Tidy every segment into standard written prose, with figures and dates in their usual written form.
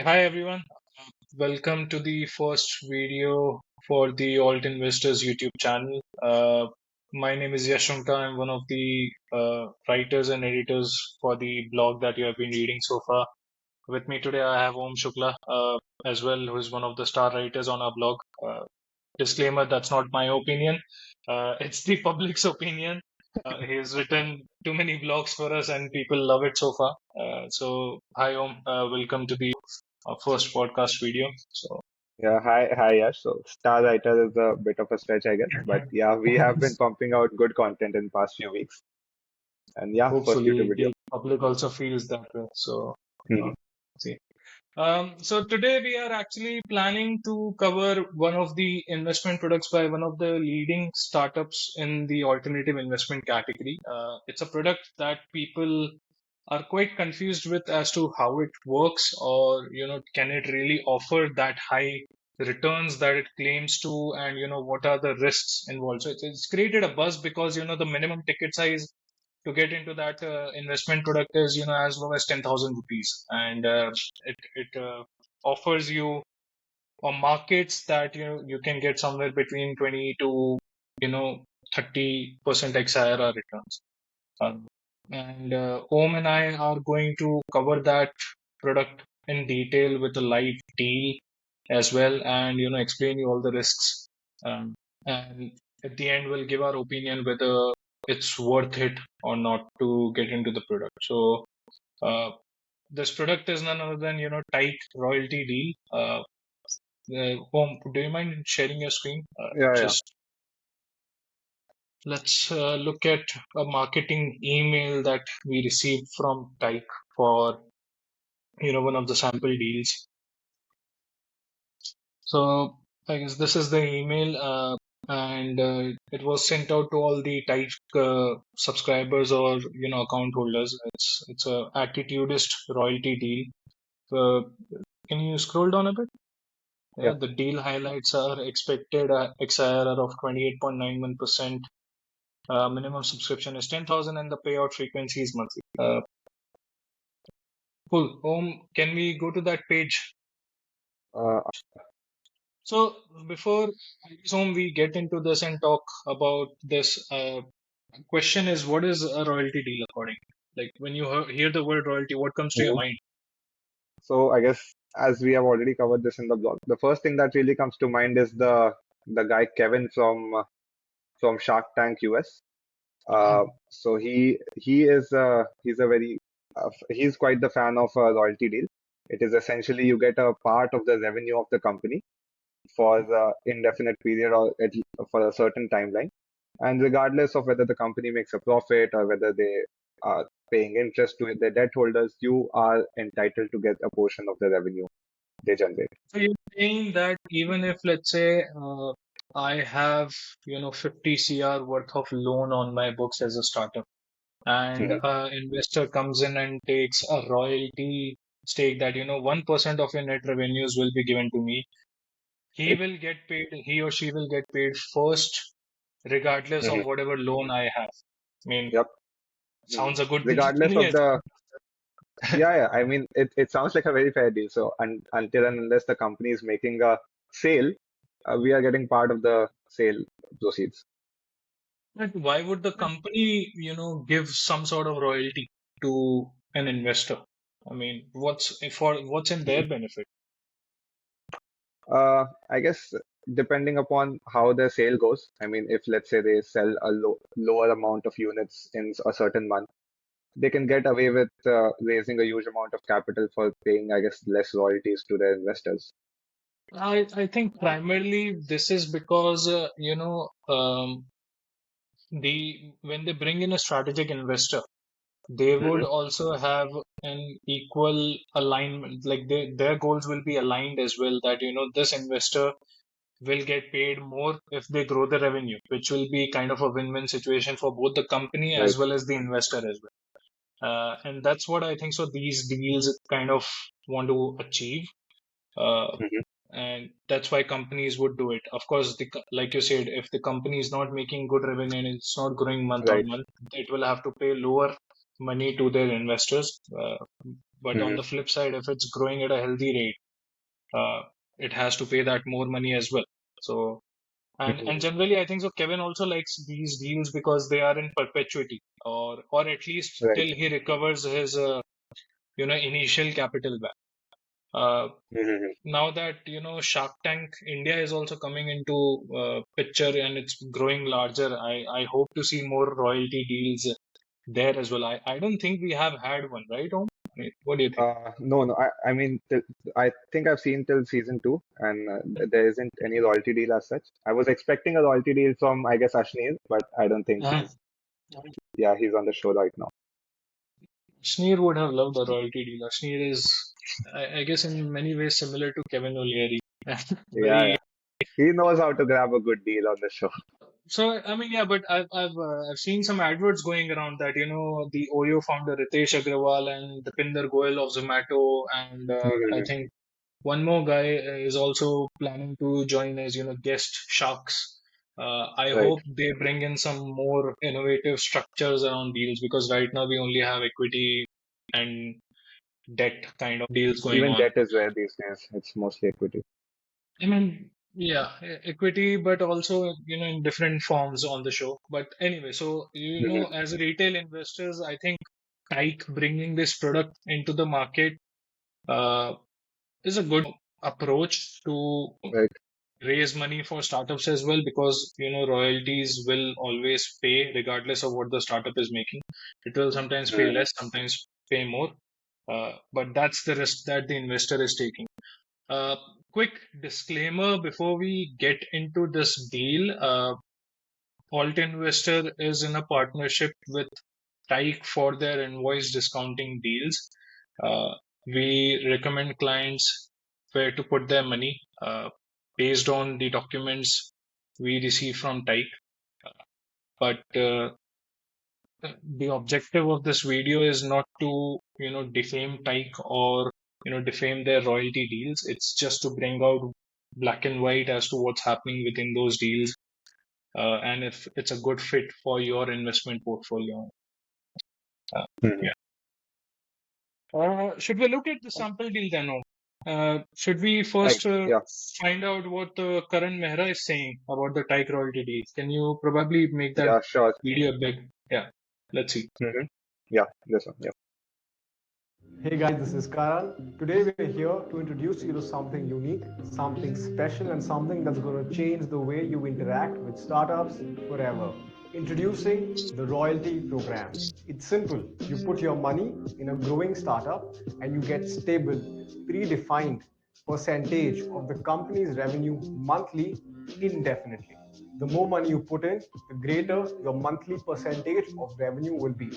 Hi everyone, welcome to the first video for the Alt Investors YouTube channel. My name is Yashunka. I'm one of the writers and editors for the blog that you have been reading so far. With me today, I have Om Shukla as well, who is one of the star writers on our blog. Disclaimer, that's not my opinion. It's the public's opinion. He has written too many blogs for us and people love it so far. So, hi Om, welcome to the first podcast video. So, Yeah, hi, Yash. So, star writer is a bit of a stretch, I guess. But yeah, we have been pumping out good content in past few weeks. And yeah, first YouTube hopefully video. the public also feels that way. So, Mhm. uh, see. So today we are actually planning to cover one of the investment products by one of the leading startups in the alternative investment category. It's a product that people are quite confused with as to how it works, or can it really offer that high returns that it claims to, and what are the risks involved. So it's created a buzz because the minimum ticket size to get into that investment product is as low as 10,000 rupees, and it offers you markets that you can get somewhere between 20 to you know 30% XIRR returns. um, and Om and I are going to cover that product in detail with a live deal as well, and explain you all the risks. And at the end, we'll give our opinion whether it's worth it or not to get into the product. So this product is none other than Tyke royalty deal. Om, do you mind sharing your screen? Yeah, yeah. Just let's look at a marketing email that we received from Tyke for one of the sample deals. So I guess this is the email, and it was sent out to all the Tyke subscribers or account holders. It's a attitudist royalty deal. Can you scroll down a bit? Yeah. Yeah, the deal highlights are expected XIRR of 28.91%. Minimum subscription is 10,000 and the payout frequency is monthly. Cool. Can we go to that page? Uh, So before we get into this and talk about this, question is, what is a royalty deal according? Like when you hear the word royalty, what comes to your mhm. mind? So I guess as we have already covered this in the blog, the first thing that really comes to mind is the guy Kevin from Shark Tank US. So he's a very he's quite the fan of a royalty deal. It is essentially you get a part of the revenue of the company for the indefinite period or for a certain timeline. And regardless of whether the company makes a profit or whether they are paying interest to their debt holders, you are entitled to get a portion of the revenue they generate. So you're saying that even if, let's say, I have 50 CR worth of loan on my books as a startup, and Mhm. investor comes in and takes a royalty stake that 1% of your net revenues will be given to me. He or she will get paid first, regardless Mhm. of whatever loan I have. I mean, Yep. Mhm. sounds a good deal to Regardless me of as the, yeah, yeah. I mean, it sounds like a very fair deal. So until and unless the company is making a sale, we are getting part of the sale proceeds. but why would the company, give some sort of royalty to an investor? I mean, what's in their benefit? I guess depending upon how the sale goes, I mean, if let's say they sell a lower amount of units in a certain month, they can get away with raising a huge amount of capital for paying, I guess, less royalties to their investors. I think primarily this is because the when they bring in a strategic investor, they would Hmm. also have an equal alignment, like their goals will be aligned as well, that this investor will get paid more if they grow the revenue, which will be kind of a win-win situation for both the company Right. as well as the investor as well. And that's what I think so these deals kind of want to achieve. uh, Hmm. and that's why companies would do it. Of course, like you said, if the company is not making good revenue and it's not growing month on Right. month, it will have to pay lower money to their investors. But on Mhm. the flip side, if it's growing at a healthy rate, it has to pay that more money as well. So, and Mhm. generally, I think so. Kevin also likes these deals because they are in perpetuity, or at least Right. till he recovers his initial capital back. Uh, Mhm. Now that Shark Tank India is also coming into picture and it's growing larger, I hope to see more royalty deals there as well. I don't think we have had one, right, Om? What do you think? No, no. I mean, I think I've seen till season two, and there isn't any royalty deal as such. I was expecting a royalty deal from, I guess, Ashneer, but I don't think Uh, he's on the show right now. Sneer would have loved a royalty deal. Sneer is, I guess, in many ways similar to Kevin O'Leary. Yeah, Very. yeah. He knows how to grab a good deal on the show. So I mean, yeah, but I've seen some adverts going around that the Oyo founder Ritesh Agrawal and Dipinder Goyal of Zomato, and I Mhm. think one more guy is also planning to join as guest sharks. I Right. hope they bring in some more innovative structures around deals because right now we only have equity and debt kind of deals going Even on. debt is rare these days. It's mostly equity. I mean, yeah, equity, but also, in different forms on the show. But anyway, so, Mhm. as retail investors, I think Tyke bringing this product into the market uh, is a good approach to Right. raise money for startups as well because, royalties will always pay regardless of what the startup is making. It will sometimes pay Mhm. less, sometimes pay more. But that's the risk that the investor is taking. Uh, Quick disclaimer before we get into this deal. Alt Investor is in a partnership with Tyke for their invoice discounting deals. We recommend clients where to put their money based on the documents we receive from Tyke. But the objective of this video is not to, defame Tyke or, defame their royalty deals. It's just to bring out black and white as to what's happening within those deals, and if it's a good fit for your investment portfolio. Mhm. Yeah. Should we look at the sample deal then? Om? Should we first Yeah. find out what Karan Mehra is saying about the Tyke royalty deal? Can you probably make that Yeah. Sure. video big? Yeah, let's see. Mhm. Yeah. This one. Yeah. Hey guys, this is Karan. Today we're here to introduce you to something unique, something special, and something that's going to change the way you interact with startups forever. Introducing the royalty program. It's simple. You put your money in a growing startup and you get stable, predefined percentage of the company's revenue monthly indefinitely. The more money you put in, the greater your monthly percentage of revenue will be.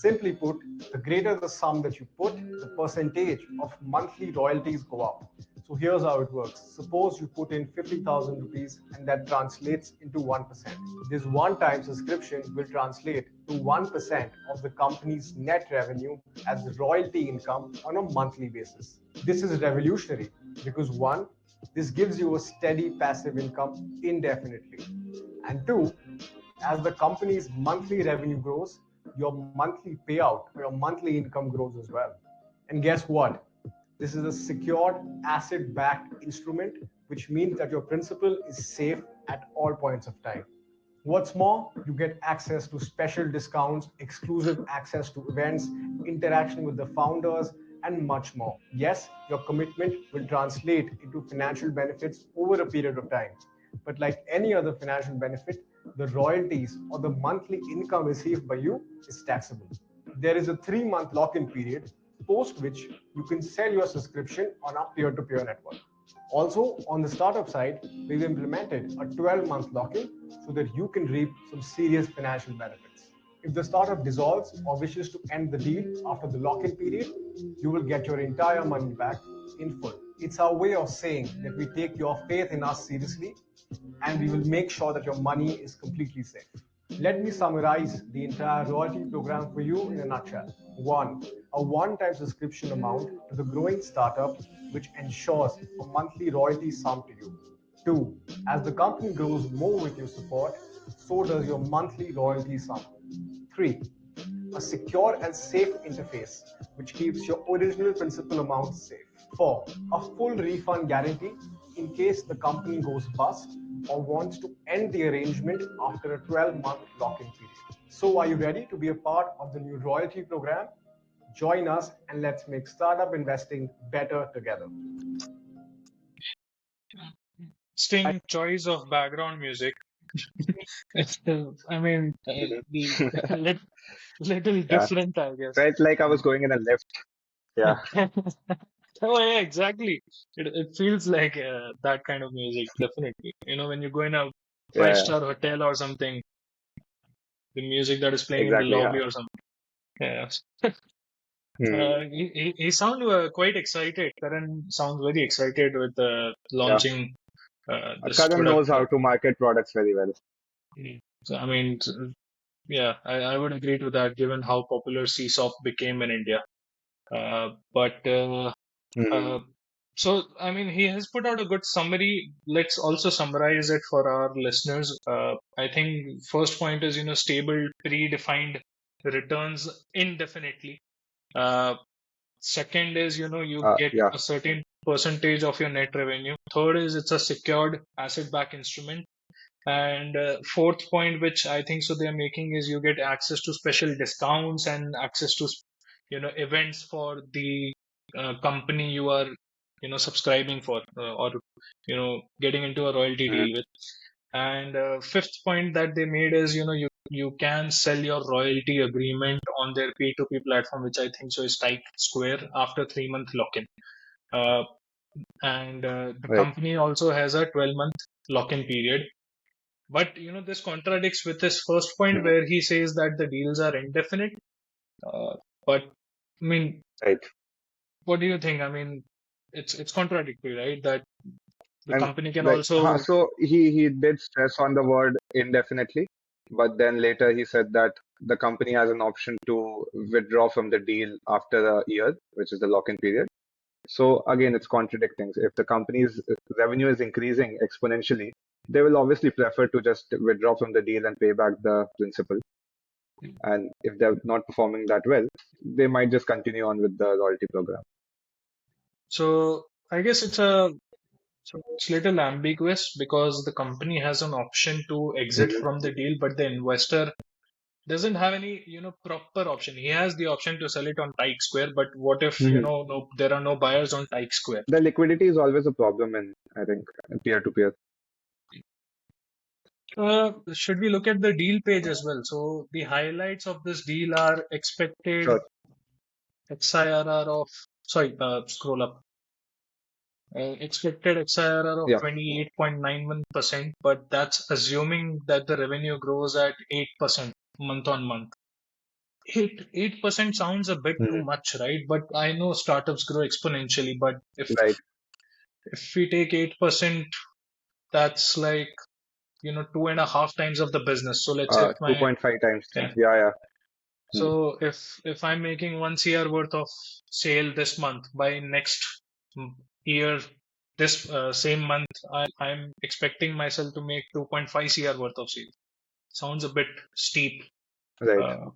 Simply put, the greater the sum that you put, the percentage of monthly royalties go up. So here's how it works. Suppose you put in 50,000 rupees and that translates into 1%. This one-time subscription will translate to 1% of the company's net revenue as royalty income on a monthly basis. This is revolutionary because one, this gives you a steady passive income indefinitely. And two, as the company's monthly revenue grows, your monthly payout or your monthly income grows as well. And guess what? This is a secured asset backed instrument, which means that your principal is safe at all points of time. What's more, you get access to special discounts, exclusive access to events, interaction with the founders, and much more. Yes, your commitment will translate into financial benefits over a period of time. But like any other financial benefit, the royalties or the monthly income received by you is taxable. There is a 3-month lock in period, post which you can sell your subscription on our peer to peer network. Also, on the startup side, we've implemented a 12-month lock-in so that you can reap some serious financial benefits. If the startup dissolves or wishes to end the deal after the lock-in period, you will get your entire money back in full. It's our way of saying that we take your faith in us seriously and we will make sure that your money is completely safe. Let me summarize the entire royalty program for you in a nutshell. One, a one-time subscription amount to the growing startup, which ensures a monthly royalty sum to you. Two, as the company grows more with your support, so does your monthly royalty sum. Three, a secure and safe interface which keeps your original principal amount safe. 4. A full refund guarantee in case the company goes bust or wants to end the arrangement after a 12-month lock-in period. So, are you ready to be a part of the new royalty program? Join us and let's make startup investing better together. Interesting choice of background music. I mean, Mhm. little Yeah, different, I guess. felt like I was going in a lift. Yeah, Oh yeah, exactly. It feels like that kind of music, definitely. When you go in a yeah, five-star hotel or something, the music that is playing in the exactly. lobby Yeah. or something. Yeah. Hmm. He sound quite excited. Karan sounds very excited with Yeah. launching this Karan product. knows how to market products very well. So, I mean, yeah, I would agree to that, given how popular CSOP became in India. But Hmm. uh, so, I mean, he has put out a good summary. Let's also summarize it for our listeners. I think first point is, stable, predefined returns indefinitely. Uh, Second is, you get Yeah. a certain percentage of your net revenue. Third is it's a secured asset-backed instrument. And fourth point, which I think so they're making, is you get access to special discounts and access to, events for the company you are, subscribing for, or, getting into a royalty Mhm. deal with. And fifth point that they made is, you can sell your royalty agreement on their P2P platform, which I think so is Tyke Square after 3-month lock-in. Uh, and the Right. company also has a 12-month lock-in period. But this contradicts with his first point Mhm. where he says that the deals are indefinite. Uh, but I mean, Right. what do you think? I mean, it's contradictory, right? That the And company can right. also. So he did stress on the word indefinitely, but then later he said that the company has an option to withdraw from the deal after a year, which is the lock-in period. So again, it's contradicting. If the company's revenue is increasing exponentially, they will obviously prefer to just withdraw from the deal and pay back the principal. And if they're not performing that well, they might just continue on with the loyalty program. So I guess it's little ambiguous because the company has an option to exit Hmm. from the deal, but the investor doesn't have any, proper option. He has the option to sell it on Tyke Square, but what if, Hmm. no, there are no buyers on Tyke Square? The liquidity is always a problem in, I think, peer-to-peer. Should we look at the deal page as well? So the highlights of this deal are expected Sure. XIRR of, sorry, scroll up. Expected XIRR of Yeah. 28.91%, but that's assuming that the revenue grows at 8% month on month. 8% sounds a bit too Hmm. much, right? But I know startups grow exponentially, but if Right. if we take 8%, that's like, 2.5 times of the business. So let's say if my 2.5 times. yeah. Yeah, yeah. Hmm. So if I'm making 1 CR worth of sale this month, by next year, this same month, I'm expecting myself to make 2.5 CR worth of sale. Sounds a bit steep. Right. Uh,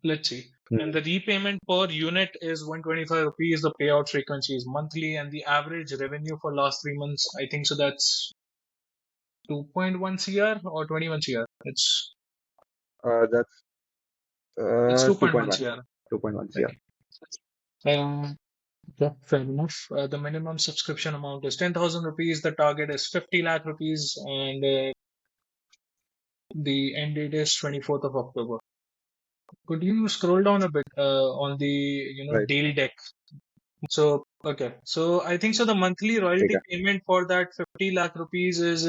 let's see. And Hmm. the repayment per unit is 125 rupees. The payout frequency is monthly, and the average revenue for last 3 months, I think so that's 2.1 CR or 21 CR. That's It's 2.1 2.1. CR. 2.1. Yeah. Okay. Yeah, fair enough. The minimum subscription amount is 10,000 rupees. The target is 50 lakh rupees, and the end date is 24th of October. Could you scroll down a bit on the Right. deal deck? So okay, so I think so. The monthly royalty Okay. payment for that 50 lakh rupees is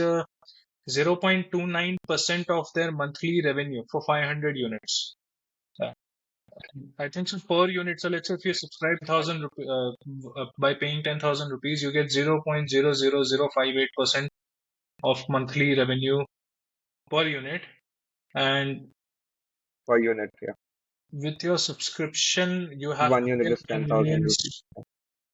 0.29% of their monthly revenue for 500 units. Uh, I think so per unit. So let's say if you subscribe 1,000 by paying 10,000 rupees, you get 0.00058% of monthly revenue per unit. And Per unit. Yeah. with your subscription, you have One to unit pay is a 10,000 rupees. convenience.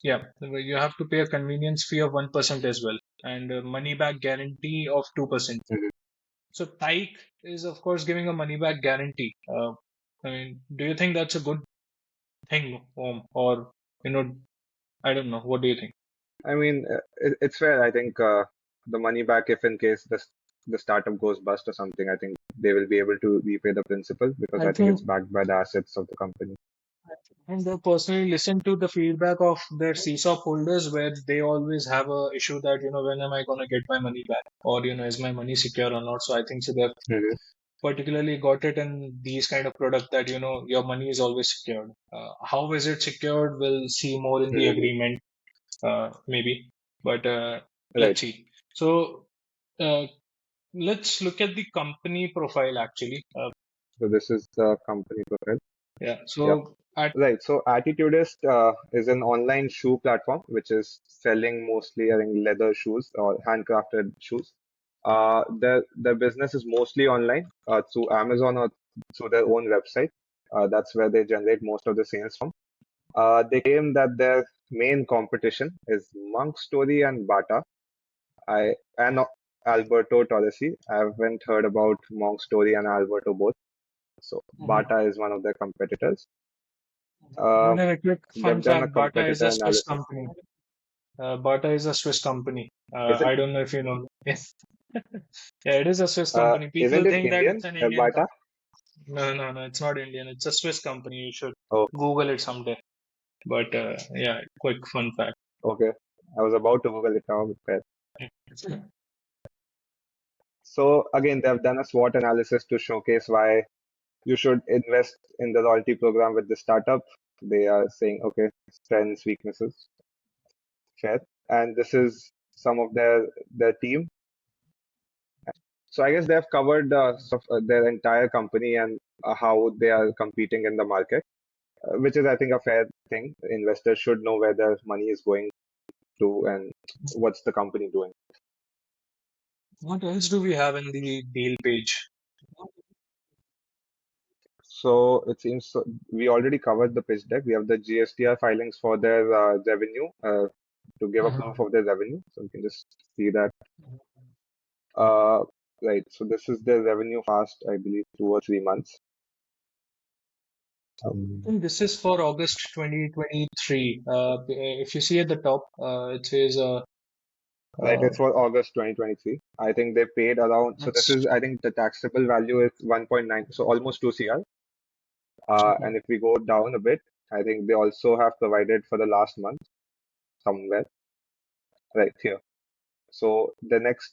Yeah, you have to pay a convenience fee of 1% as well, and a money back guarantee of 2%. Mhm. So Tyke is of course giving a money back guarantee. I mean, do you think that's a good thing, or you know, I don't know. What do you think? I mean, it's fair. I think the money back, if in case the startup goes bust or something, I think they will be able to repay the principal because I I think it's think backed by the assets of the company. And they personally listen to the feedback of their CSOP holders where they always have a issue that, when am I going to get my money back? Or, is my money secure or not? So I think so they've Mhm. particularly got it in these kind of product that, your money is always secured. How is it secured? We'll see more in the Mhm. agreement, maybe. But Right. let's see. So uh, let's look at the company profile actually. So this is the company profile. Yeah. Yep. So at Right. So Attitudist is an online shoe platform which is selling mostly, I think, leather shoes or handcrafted shoes. Their business is mostly online through Amazon or through their own website. That's where they generate most of the sales from. They claim that their main competition is Monk Story and Bata. And Alberto Torresi. I haven't heard about Monk Story and Alberto both. So Mhm. Bata is one of their competitors. And Uh, then a quick fun they've done a fact, Bata is competitor a Swiss analysis. company. Bata is a Swiss company. Is it? I don't know if you know. Yes. Yeah, it is a Swiss company. People Isn't it think that Indian, it's an Indian Bata? company. No, no, no, it's not Indian. It's a Swiss company. You should Oh, Google it someday. But yeah, quick fun fact. okay. I was about to Google it now. But so again, they've done a SWOT analysis to showcase why you should invest in the loyalty program with the startup. They are saying, okay, strengths, weaknesses, fair. And this is some of their team. So I guess they've covered their entire company and how they are competing in the market, which is, I think, a fair thing. Investors should know where their money is going to and what's the company doing. What else do we have in the deal page? So it seems we already covered the pitch deck. We have the GSTR filings for their revenue to give a proof Mhm. of their revenue. So we can just see that. Uh, right. So this is their revenue past, I believe, 2 or 3 months. I think this is for August 2023. If you see at the top, it says Right, uh, it's for August 2023. I think they paid around, so this that's is, I think the taxable value is 1.9, so almost 2 CR. And if we go down a bit, I think they also have provided for the last month somewhere, right here. So the next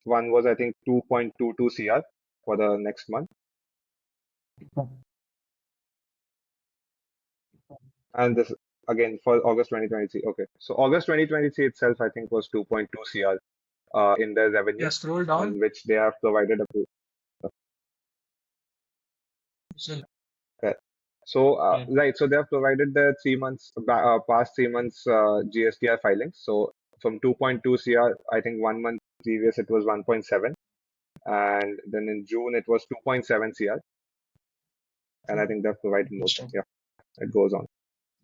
one was, I think, 2.22 CR for the next month. And this again for August 2023. Okay. So August 2023 itself, I think, was 2.2 CR in their yeah. revenue, Scroll down. on which they have provided a proof. So, Okay. So, yeah. right, so they have provided the 3 months, past 3 months GSTR filings. So from 2.2 CR, I think 1 month previous it was 1.7. And then in June it was 2.7 CR. And I think they've provided more. Interesting. Yeah, it goes on.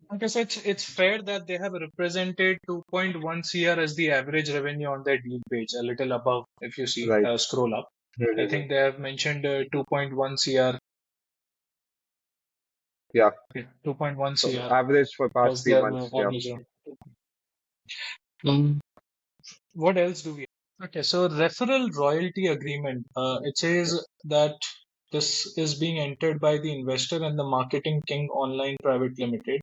I guess it's fair that they have represented 2.1 CR as the average revenue on their deal page, a little above if you see, Right. scroll up. I Mhm. think they have mentioned 2.1 CR, Yeah. okay, 2.1 So CR average for past as three their months. Yeah. average. Mm. What else do we have? Okay, so referral royalty agreement. It says that this is being entered by the investor and the Marketing King Online Private Limited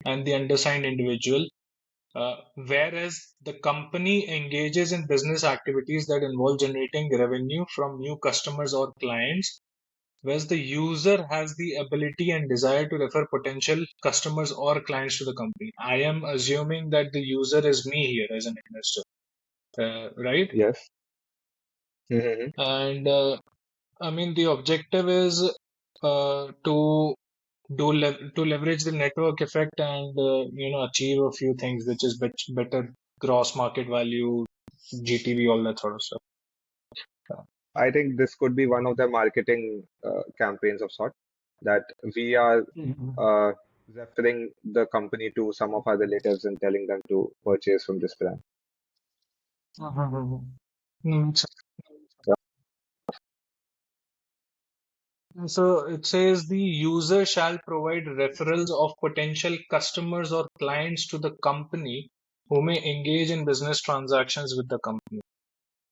and the undersigned individual. Whereas the company engages in business activities that involve generating revenue from new customers or clients, whereas the user has the ability and desire to refer potential customers or clients to the company. I am assuming that the user is me here as an investor, right? Yes. Mhm. And I mean, the objective is to to leverage the network effect and achieve a few things, which is better gross market value, GTV, all that sort of stuff. I think this could be one of the marketing campaigns of sort that we are Mhm. uh, referring the company to some of our relatives and telling them to purchase from this brand. Mhm. Mm, So it says the user shall provide referrals of potential customers or clients to the company who may engage in business transactions with the company.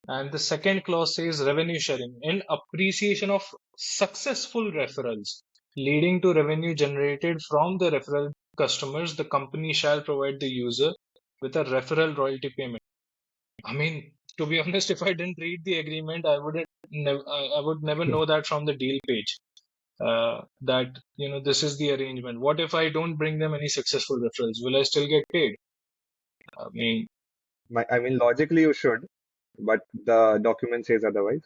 And the second clause says revenue sharing in appreciation of successful referrals leading to revenue generated from the referral customers, the company shall provide the user with a referral royalty payment. I mean, to be honest, if I didn't read the agreement, I would never know that from the deal page. That this is the arrangement. What if I don't bring them any successful referrals? Will I still get paid? I mean, I mean, logically you should, but the document says otherwise.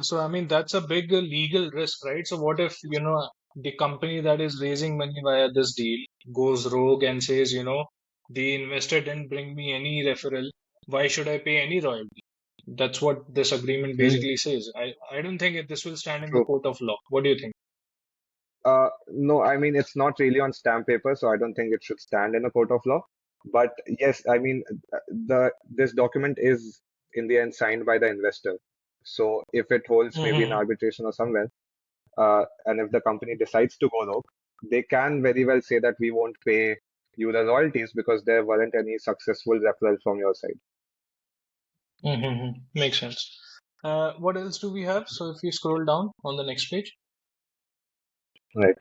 so I mean that's a big legal risk, right? So what if the company that is raising money via this deal goes rogue and says, the investor didn't bring me any referral. Why should I pay any royalty? That's what this agreement Mhm. basically says. I don't think this will stand in the True. court of law. What do you think? No, I mean, it's not really on stamp paper, so I don't think it should stand in a court of law. But yes, I mean, this document is in the end signed by the investor. So if it holds maybe in Mm-hmm. arbitration or somewhere, and if the company decides to go rogue, they can very well say that we won't pay you the royalties because there weren't any successful referrals from your side. Mm-hmm. Makes sense. What else do we have? So if you scroll down on the next page, Right.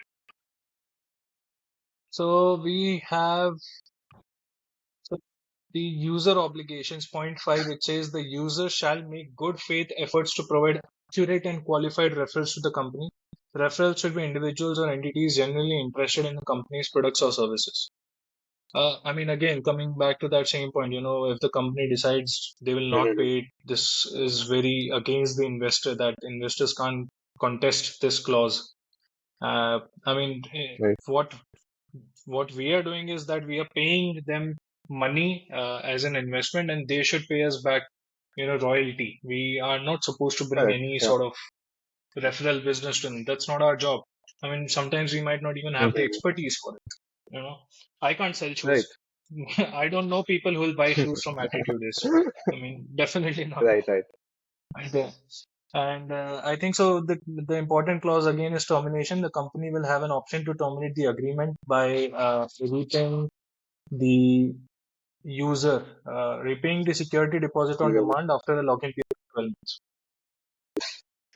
so we have the user obligations, point 5. It says the user shall make good faith efforts to provide accurate and qualified referrals to the company. Referrals should be individuals or entities genuinely interested in the company's products or services. I mean, again, coming back to that same point, if the company decides they will not Mhm. pay it, this is very against the investor, that investors can't contest this clause. I mean, Right. what we are doing is that we are paying them money as an investment, and they should pay us back, royalty. We are not supposed to bring Correct. any Yeah. sort of referral business to them. That's not our job. I mean, sometimes we might not even have the Mhm. expertise for it. I can't sell Right. shoes. I don't know people who will buy shoes from Attitude is. I mean, definitely not. Right. Right. And, I think so. The important clause again is termination. The company will have an option to terminate the agreement by the user repaying the security deposit on User. demand after a lock-in period of 12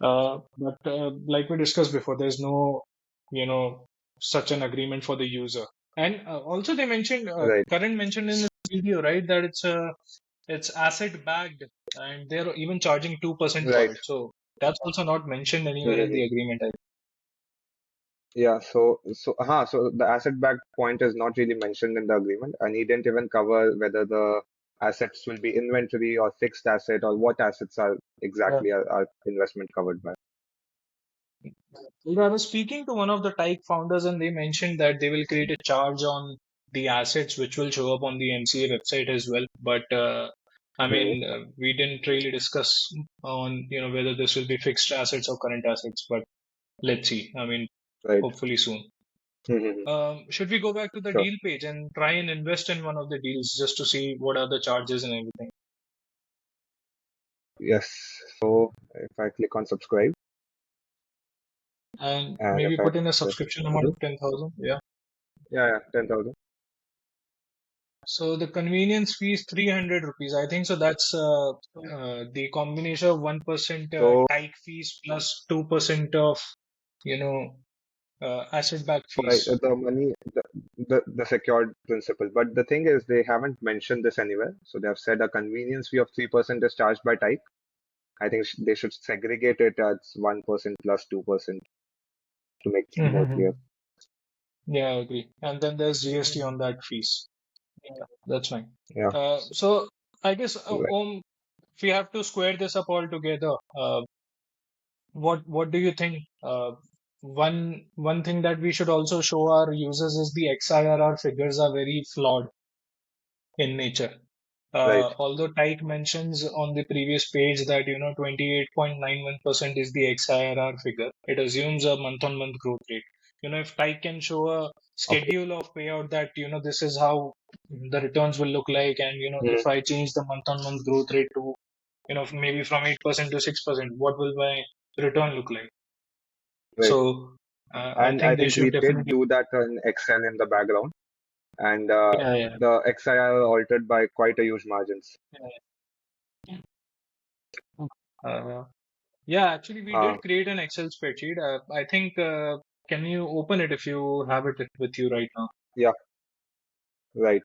months. But like we discussed before, there's no, you know, such an agreement for the user. And also they mentioned, Right. Karan mentioned in the video, right, that it's asset backed and they're even charging 2% for Right. it. So that's also not mentioned anywhere in the Mhm. agreement. Yeah, so the asset-backed point is not really mentioned in the agreement, and he didn't even cover whether the assets will be inventory or fixed asset or what assets are Uh, exactly are investment covered by. I was speaking to one of the Tyke founders, and they mentioned that they will create a charge on the assets, which will show up on the MCA website as well. But I Mhm. mean, we didn't really discuss on whether this will be fixed assets or current assets. But let's see. I mean, Right. hopefully soon. Mhm. Should we go back to the Sure. deal page and try and invest in one of the deals just to see what are the charges and everything? Yes. So if I click on subscribe And and if maybe I put in a press subscription amount enable, of 10,000. Yeah. yeah, 10,000. So the convenience fee is 300 rupees. I think so. That's the combination of 1% So Tyke fees plus 2% of you know asset-backed right, fees. the money, the secured principal. But the thing is, they haven't mentioned this anywhere. So they have said a convenience fee of 3% is charged by type. I think they should segregate it as 1% plus 2% to make it more clear. Mm-hmm. Yeah, I agree. And then there's GST on that fees. Yeah, that's fine. Yeah, So I guess right, if we have to square this up all together, what do you think? One thing that we should also show our users is the XIRR figures are very flawed in nature. right. Although Tyke mentions on the previous page that 28.91% is the XIRR figure, it assumes a month-on-month growth rate. If Tyke can show a Okay. schedule of payout that this is how the returns will look like, and Mhm. if I change the month-on-month growth rate to maybe from 8% to 6%, what will my return look like? right. So I And I think they think should we did definitely. do that in Excel in the background, and Yeah, yeah, the XIR altered by quite a huge margins. yeah. Uh, yeah, actually, we Uh, did create an Excel spreadsheet. I think, can you open it if you have it with you right now? yeah, right.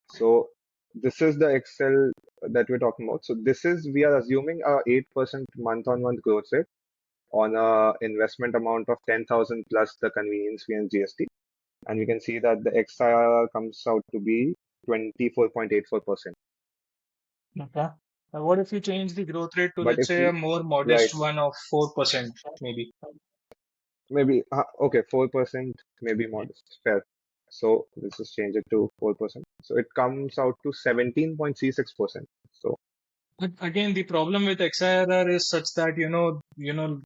So this is the Excel that we're talking about. So this is, we are assuming a 8% month-on-month growth rate on a investment amount of 10,000 plus the convenience fee and GST. And we can see that the XIRR comes out to be 24.84%. Okay. What if you change the growth rate to, But let's if say, we, a more right, modest one of 4%, maybe? maybe, okay, 4% maybe modest, fair. So let's just change it to 4%. So it comes out to 17.36%. So, But again, the problem with XIRR is such that,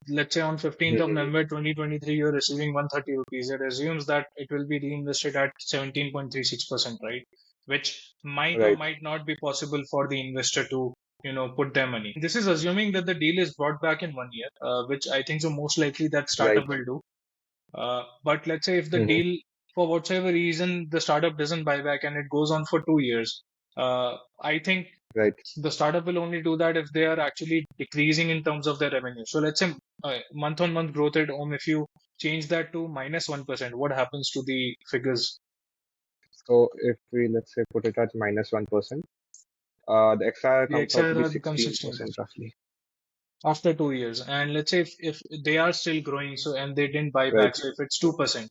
let's say on 15th of Mhm. November 2023, you're receiving 130 rupees. It assumes that it will be reinvested at 17.36%, right? Which might or Right, might not be possible for the investor to, put their money. This is assuming that the deal is brought back in 1 year, which I think so most likely that right, startup will do. But let's say if the hmm deal, for whatever reason, the startup doesn't buy back and it goes on for 2 years, I think right. the startup will only do that if they are actually decreasing in terms of their revenue. So let's say month on month growth rate, if you change that to -1%, what happens to the figures? So if we, let's say, put it at -1%, the XIR The comes out to be XIRR becomes 16 16% roughly. after 2 years. And let's say if they are still growing, so and they didn't buy Right. back, so if it's 2%,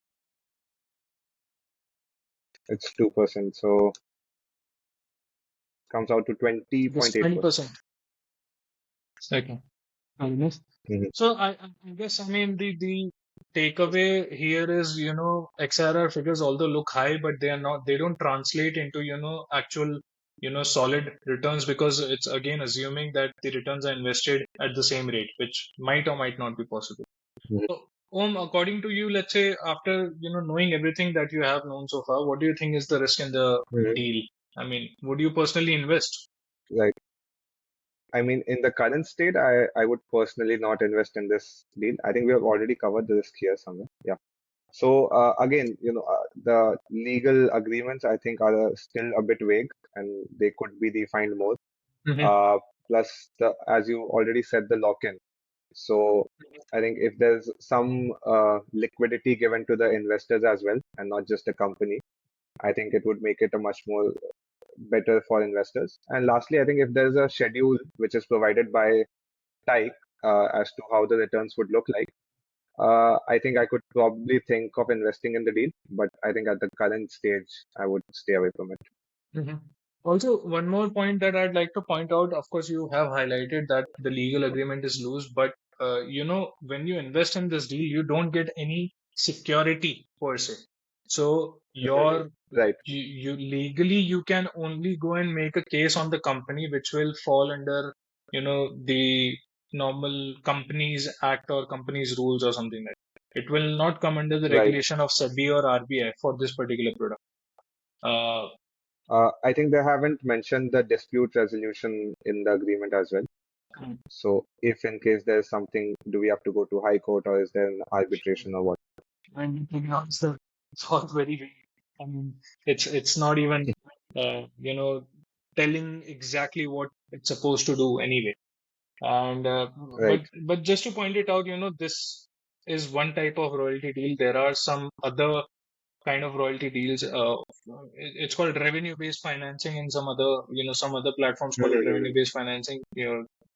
It's 2%. So comes out to it's 20.8%. 20%. Okay. Almost. Mm-hmm. So I guess, I mean, the takeaway here is, XRR figures, although look high, but they are not, they don't translate into, actual, solid returns, because it's again assuming that the returns are invested at the same rate, which might or might not be possible. So, according to you, let's say after, knowing everything that you have known so far, what do you think is the risk in the Mm-hmm. deal? I mean, would you personally invest? Right. I mean, in the current state, I would personally not invest in this deal. I think we have already covered the risk here somewhere. Yeah. So again, the legal agreements I think are still a bit vague, and they could be defined more. Hmm. Uh, Plus, as you already said, the lock-in. So I think if there's some liquidity given to the investors as well, and not just the company, I think it would make it a much more better for investors. And lastly, I think if there's a schedule which is provided by Tyke as to how the returns would look like, I think I could probably think of investing in the deal, but I think at the current stage, I would stay away from it. Mhm. Also, one more point that I'd like to point out, of course, you have highlighted that the legal agreement is loose, but when you invest in this deal, you don't get any security per se. So Mhm. Right, you legally you can only go and make a case on the company, which will fall under, the normal Companies Act or companies rules or something like that. It will not come under the right. regulation of SEBI or RBI for this particular product. Uh, I think they haven't mentioned the dispute resolution in the agreement as well. So if in case there's something, do we have to go to high court or is there an arbitration or what? And to be honest, it's all very vague. I mean, it's not even telling exactly what it's supposed to do anyway. And Right. but just to point it out, this is one type of royalty deal. There are some other kind of royalty deals. It's called revenue-based financing, and some other platforms call it Mhm. revenue-based financing.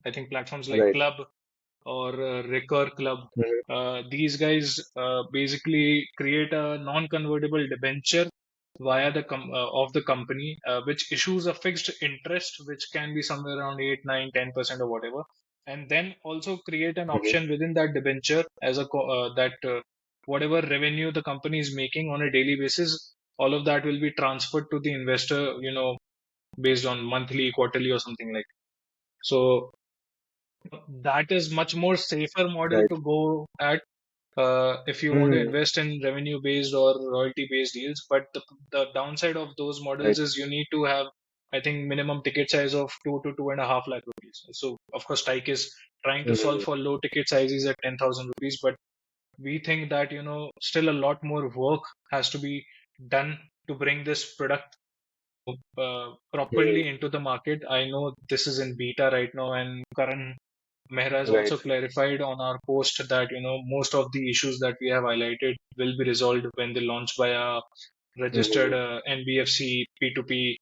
I think platforms like Right. Club or Recur Club. Mhm. These guys basically create a non-convertible debenture via of the company, which issues a fixed interest, which can be somewhere around 8, 9, 10% or whatever, and then also create an Mhm. option within that debenture as that whatever revenue the company is making on a daily basis, all of that will be transferred to the investor, based on monthly, quarterly, or something like. So that is much more safer model Right. to go at if you want to Mhm. invest in revenue based or royalty based deals. But the downside of those models Right. is you need to have, I think, minimum ticket size of 2 to 2.5 lakh rupees. So of course Tyke is trying to solve Mhm. for low ticket sizes at 10,000 rupees, but we think that, still a lot more work has to be done to bring this product Hmm. properly into the market. I know this is in beta right now, and Karan Mehra has Right. also clarified on our post that, most of the issues that we have highlighted will be resolved when they launch by a registered Hmm. NBFC P2P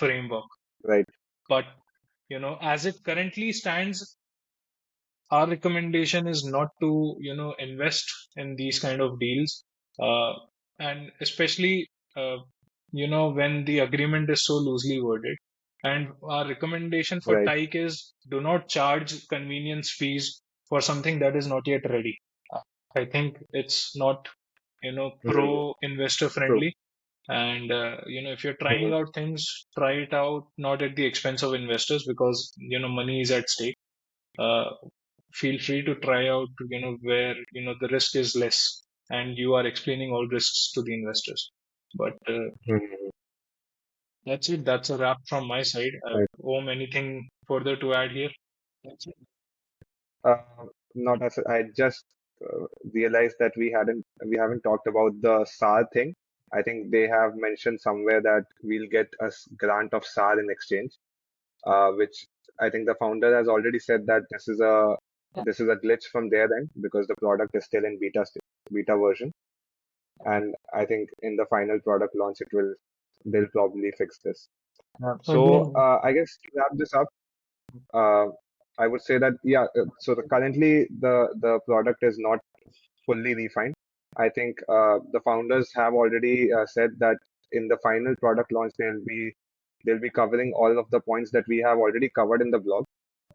framework. Right. But, as it currently stands, our recommendation is not to, invest in these kind of deals. Uh, and especially, uh, when the agreement is so loosely worded. And our recommendation for Right. Tyke is do not charge convenience fees for something that is not yet ready. Uh, I think it's not, Hmm. pro investor True. friendly. And, if you're trying Hmm. out things, try it out not at the expense of investors because, money is at stake. Uh, Feel free to try out, where, the risk is less and you are explaining all risks to the investors. But Hmm. that's it. That's a wrap from my side. Right. Om, anything further to add here? That's it. Uh, Not as I just realized that we haven't talked about the SAR thing. I think they have mentioned somewhere that we'll get a grant of SAR in exchange, which I think the founder has already said that this is a glitch from their end because the product is still in beta version, and I think in the final product launch they'll probably fix this. Yeah. So Again, I guess to wrap this up, uh, I would say that yeah. So currently the product is not fully refined. I think the founders have already said that in the final product launch they'll be covering all of the points that we have already covered in the blog,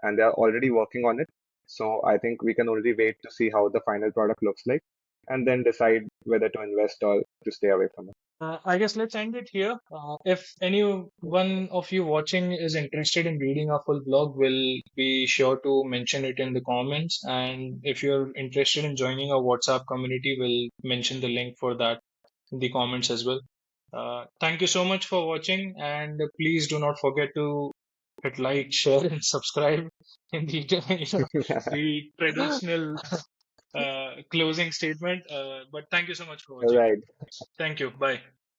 and they are already working on it. So I think we can only wait to see how the final product looks like, and then decide whether to invest or to stay away from it. I guess let's end it here. If any one of you watching is interested in reading our full blog, we'll be sure to mention it in the comments. And if you're interested in joining our WhatsApp community, we'll mention the link for that in the comments as well. Thank you so much for watching, and please do not forget to hit like, share, and subscribe in the the traditional closing statement. But thank you so much for watching. Right. Thank you. Bye.